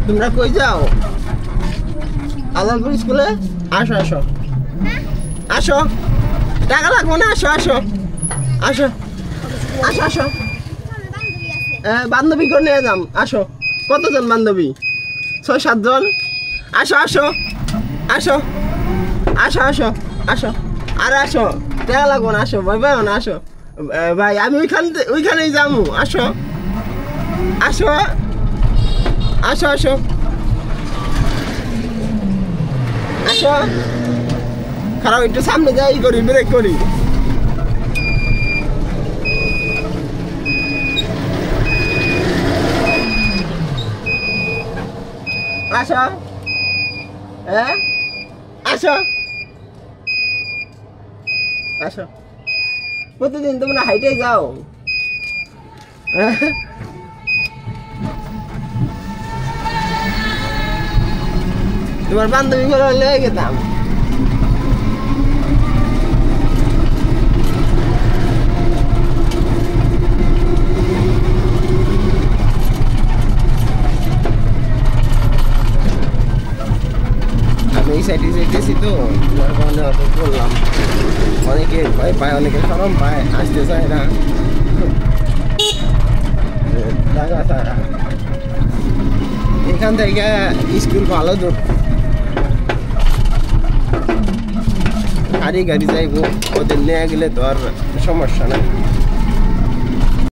তোমরা কই যাও? আলালপুর স্কুলে? আসো আসো আসো, টাকা লাগবো না, আসো আসো আসো আসো আসো। বান্ধবী করে নিয়ে যাম, আসো। কতজন বান্ধবী? 6-7 জন। আসো আসো আসো আসো আসো আসো, আরে আসো, টাকা লাগবো না, আসো ভাই ভাই না, আসো ভাই, আমি ওইখানেই যাবো, আসো আসো আসো আসো আসো। খারাপ, একটু সামনে যাই করি, ব্রেক করি। আসো, হ্যাঁ আসো আসো। প্রতিদিন তোমরা হাইটে যাও? তোমার বান্ধবী করে লয়ে গেতাম। আমি এই সাইডে যেতেছি তো, বললাম অনেকে ভয় পায়, অনেকে শরম পায়, আসতে চায় না। এখান থেকে স্কুল ভালো দূর, গাড়ি যাইবো, ওদের নিয়ে গেলে তো আর সমস্যা নাই।